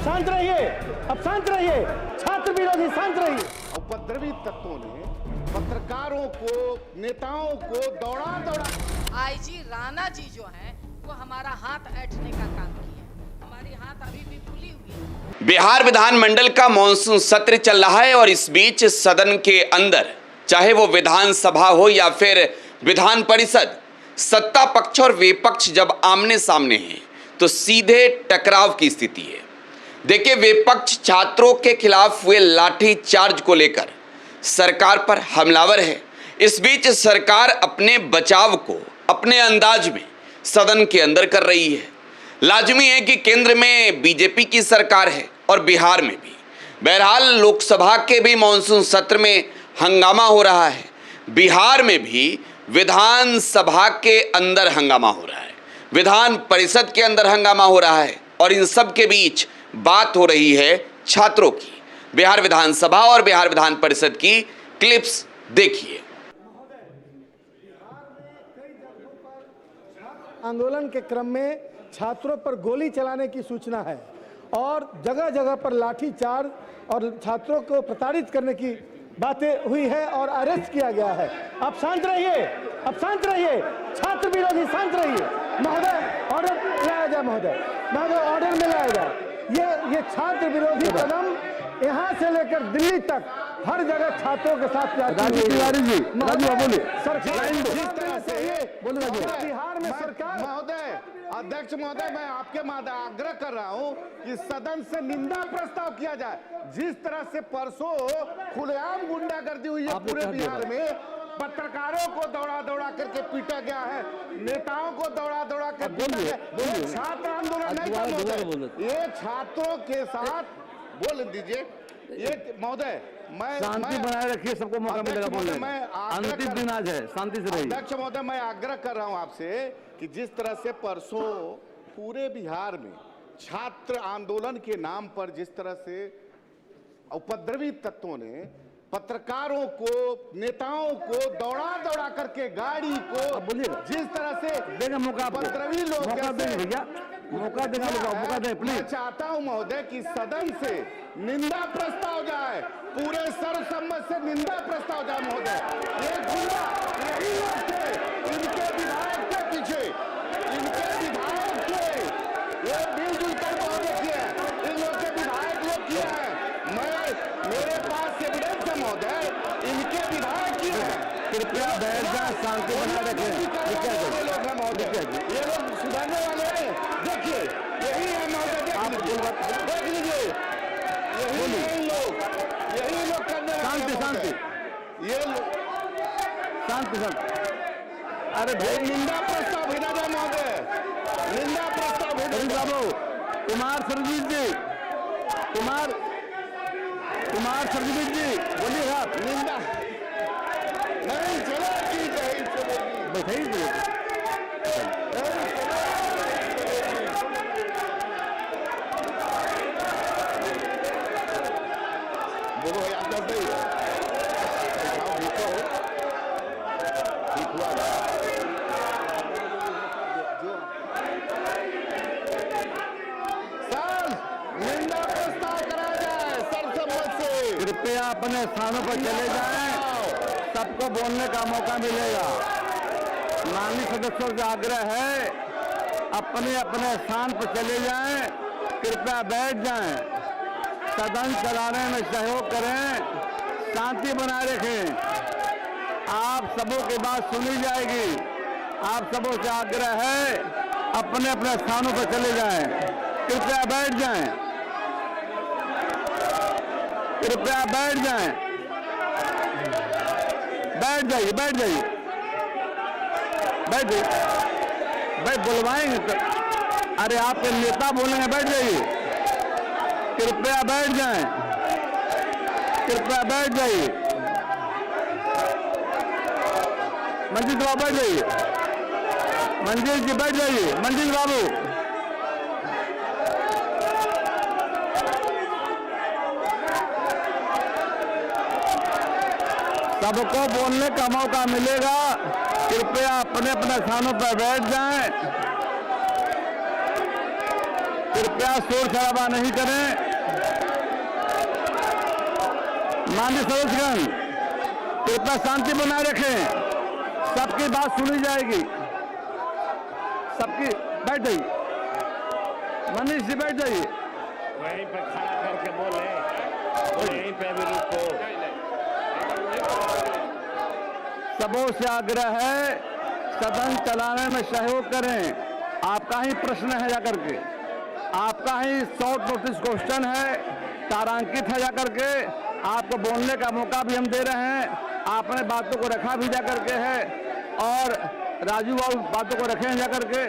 शांत रहिए, अब शांत रहिए, छात्र विरोधी शांत रहिए। उपद्रवी तत्वों ने पत्रकारों को, नेताओं को दौड़ा आईजी राणा जी जो हैं वो हमारा हाथ ऐंठने का काम किया। हमारी हाथ अभी भी फूली हुई है। बिहार विधानमंडल का मॉनसून सत्र चल रहा है और इस बीच सदन के अंदर, चाहे वो विधानसभा हो या फिर विधान परिषद, सत्ता पक्ष और विपक्ष जब आमने सामने हैं तो सीधे टकराव की स्थिति है। देखिए, विपक्ष छात्रों के खिलाफ हुए लाठी चार्ज को लेकर सरकार पर हमलावर है। इस बीच सरकार अपने बचाव को अपने अंदाज में सदन के अंदर कर रही है। लाजमी है कि केंद्र में बीजेपी की सरकार है और बिहार में भी। बहरहाल लोकसभा के भी मॉनसून सत्र में हंगामा हो रहा है, बिहार में भी विधानसभा के अंदर हंगामा हो रहा है, विधान परिषद के अंदर हंगामा हो रहा है और इन सब के बीच बात हो रही है छात्रों की। बिहार विधानसभा और बिहार विधान परिषद की क्लिप्स देखिए। आंदोलन के क्रम में छात्रों पर गोली चलाने की सूचना है और जगह जगह पर लाठी चार्ज और छात्रों को प्रताड़ित करने की बातें हुई है और अरेस्ट किया गया है। अब शांत रहिए, अब शांत रहिए, छात्र विरोधी शांत रहिए। महोदय, ऑर्डर लाया जाए, महोदय ऑर्डर में लाया जाए। ये छात्र विरोधी कदम यहाँ से लेकर दिल्ली तक हर जगह छात्रों के साथ बिहार में सरकार। महोदय, अध्यक्ष महोदय, मैं आपके आग्रह कर रहा हूं कि सदन से निंदा प्रस्ताव किया जाए। जिस तरह से परसों खुलेआम गुंडागर्दी हुई है पूरे बिहार में, पत्रकारों को दौड़ा दौड़ा करके पीटा गया है, नेताओं को दौड़ा दौड़ा कर पीटा गया। ये छात्र आंदोलन नहीं था महोदय, ये छात्रों के साथ बोल दीजिए। ये महोदय, मैं शांति बनाए रखिए, सबको मौका मिलेगा बोलने का। अंतिम दिन आज है, शांति से रहिए। अध्यक्ष महोदय, मैं आग्रह कर रहा हूं आपसे कि जिस तरह से परसों पूरे बिहार में छात्र आंदोलन के नाम पर जिस तरह से उपद्रवी तत्वों ने पत्रकारों को, नेताओं को दौड़ा दौड़ा करके गाड़ी को, जिस तरह से देगा मौका, उपद्रवी लोग, मौका देंगे भैया, मौका देगा, मौका दे प्लीज। मैं चाहता हूं महोदय कि सदन से निंदा प्रस्ताव जाए, पूरे सर्वसम्मत से निंदा प्रस्ताव जाए महोदय। ये गुंडा यही लोग थे, इनके विधायक के पीछे, इनके विधायक थे, ये मिलजुल कर महोदय किए, इन लोग के विधायक लोग किए हैं। मेरे पास एविडेंस है महोदय, इनके विधायक किए हैं। कृपया बैठ जाए, शांति बनाए रखें। ये लोग हैं महोदय, ये लोग सुधारने वाले हैं। देखिए, यही है महोदय, देख लीजिए, यही लोग करने वाले हैं। शांति, ये शांति। अरे भाई, निंदा प्रस्ताव भेजा जाए महोदय, निंदा प्रस्ताव भेजा जाए। बाबू, कुमार सरजीत जी, कुमार सरजीत जी, बोलिए आप। निंदा नहीं, चलो ठीक है, बताइए। बोलो भाई, आप करते ही ठीक हुआ सर, निंदा प्रस्ताव कराया जाए सर्वसम्मत से। कृपया अपने स्थानों पर चले जाएं, सबको बोलने का मौका मिलेगा। माननीय सदस्यों से आग्रह है, अपने अपने स्थान पर चले जाएं, कृपया बैठ जाएं, सदन चलाने में सहयोग करें, शांति बनाए रखें। आप सबों की बात सुनी जाएगी। आप सबों से आग्रह है, अपने अपने स्थानों पर चले जाएं, कृपया बैठ जाएं, कृपया बैठ जाएं, बैठ जाइए, बैठ जाइए, बैठ जाइए, बैठ बुलवाएंगे तो। अरे आपके नेता बोलेंगे, बैठ जाइए, कृपया बैठ जाएं, कृपया बैठ जाइए। मंजिल बाबू बैठ जाइए, मंजिल जी बैठ जाइए, मंजिल बाबू। सबको बोलने का मौका मिलेगा, कृपया अपने अपने स्थानों पर बैठ जाएं। कृपया शोर शराबा नहीं करें। माननीय सदस्यगण, कृपया शांति बनाए रखें। सबकी बात सुनी जाएगी। सबकी बैठ जाइए। मनीष जी बैठ जाइए। वहीं पर खड़ा करके बोले, वहीं पे भी रुको। सबों से आग्रह है, सदन चलाने में सहयोग करें। आपका ही प्रश्न है जाकर के, आपका ही शॉर्ट नोटिस क्वेश्चन है, तारांकित है जाकर के। आपको बोलने का मौका भी हम दे रहे हैं। आपने बातों को रखा भी जाकर के है, और राजू बाबू बातों को रखे हैं जाकर के।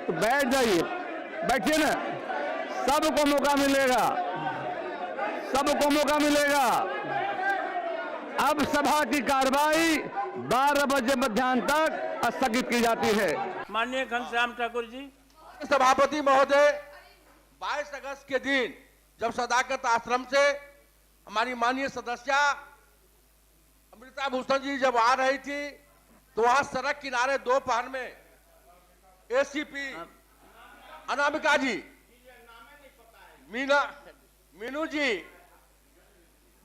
तो बैठ जाइए, बैठिए ना। सबको मौका मिलेगा, सबको मौका मिलेगा। अब सभा की कार्रवाई 12 बजे मध्याह्न तक स्थगित की जाती है। माननीय घनश्याम ठाकुर जी। सभापति महोदय, 22 अगस्त के दिन जब सदाकत आश्रम से हमारी माननीय सदस्या अमृता भूषण जी जब आ रही थी, तो वहां सड़क किनारे दोपहर में एसीपी अनामिका जी, मीनू जी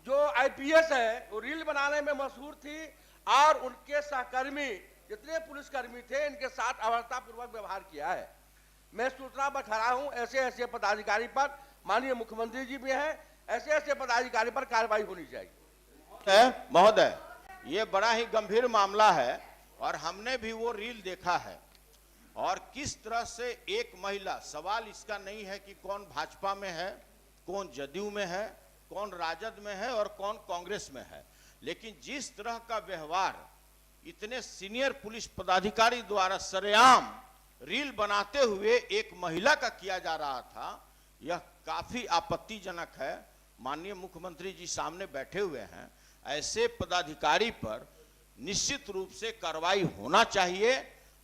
जो आईपीएस है, वो रील बनाने में मशहूर थी, और उनके सहकर्मी जितने पुलिसकर्मी थे, इनके साथ अभद्रतापूर्वक व्यवहार किया है। मैं सूचना पर खड़ा हूं, ऐसे ऐसे पदाधिकारी पर, माननीय मुख्यमंत्री जी भी हैं, ऐसे ऐसे पदाधिकारी पर कार्रवाई होनी चाहिए। महोदय, ये बड़ा ही गंभीर मामला है, और हमने भी वो रील देखा है। और किस तरह से एक महिला, सवाल इसका नहीं है कि कौन भाजपा में है, कौन जदयू में है, कौन राजद में है और कौन कांग्रेस में है, लेकिन जिस तरह का व्यवहार इतने सीनियर पुलिस पदाधिकारी द्वारा सरेआम रील बनाते हुए एक महिला का किया जा रहा था, यह काफी आपत्तिजनक है। माननीय मुख्यमंत्री जी सामने बैठे हुए हैं, ऐसे पदाधिकारी पर निश्चित रूप से कार्रवाई होना चाहिए।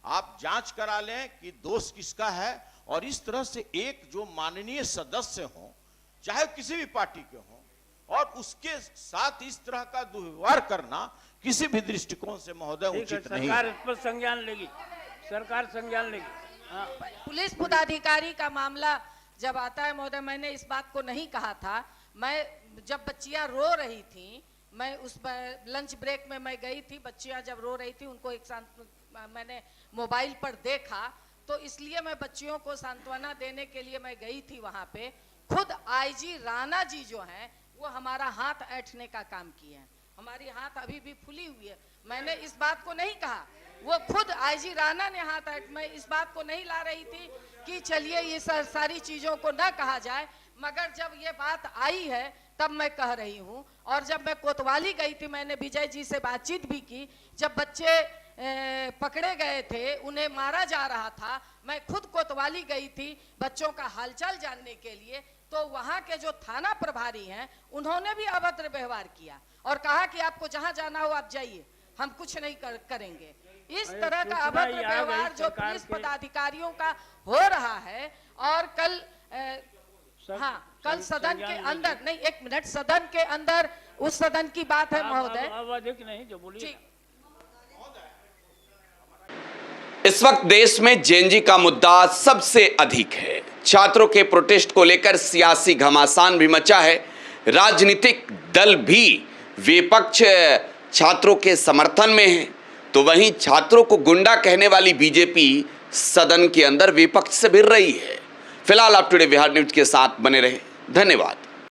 आप जांच करा लें कि दोष किसका है, और इस तरह से एक जो माननीय सदस्य हो, चाहे किसी भी पार्टी के हो, और उसके साथ इस तरह का दुर्व्यवहार करना किसी भी दृष्टिकोण से महोदय उचित नहीं है। सरकार इस पर संज्ञान लेगी, सरकार संज्ञान लेगी। पुलिस पदाधिकारी का मामला जब आता है महोदय, मैंने इस बात को नहीं कहा था। मैं जब बच्चियां रो रही थी, मैं उस लंच ब्रेक में मैं गई थी, बच्चियां जब रो रही थी, उनको एक मैंने मोबाइल पर देखा, तो इसलिए मैं बच्चियों को सांत्वना देने के लिए मैं गई थी वहां पे। खुद आईजी राणा जी जो हैं, वो हमारा हाथ ऐंठने का काम किए हैं। हमारी हाथ अभी भी फुली हुई है। मैंने इस बात को नहीं कहा, वो खुद आईजी राणा ने हाथ ऐंठ, मैं इस बात को नहीं ला रही थी कि चलिए ये सारी चीजों को ना कहा जाए, मगर जब ये बात आई है तब मैं कह रही हूँ। और जब मैं कोतवाली गई थी, मैंने विजय जी से बातचीत भी की, जब बच्चे पकड़े गए थे, उन्हें मारा जा रहा था, मैं खुद कोतवाली गई थी बच्चों का हालचाल जानने के लिए, तो वहां के जो थाना प्रभारी हैं, उन्होंने भी अभद्र व्यवहार किया और कहा कि आपको जहां जाना हो आप जाइए, हम कुछ नहीं करेंगे। इस तरह का अभद्र व्यवहार जो पुलिस पदाधिकारियों का हो रहा है। और कल कल सदन के अंदर, नहीं एक मिनट, सदन के अंदर, उस सदन की बात है महोदय, अधिक नहीं जो बोलिए। इस वक्त देश में जेएनजी का मुद्दा सबसे अधिक है। छात्रों के प्रोटेस्ट को लेकर सियासी घमासान भी मचा है। राजनीतिक दल भी विपक्ष छात्रों के समर्थन में है, तो वहीं छात्रों को गुंडा कहने वाली बीजेपी सदन के अंदर विपक्ष से भिड़ रही है। फिलहाल आप टुडे बिहार न्यूज के साथ बने रहे। धन्यवाद।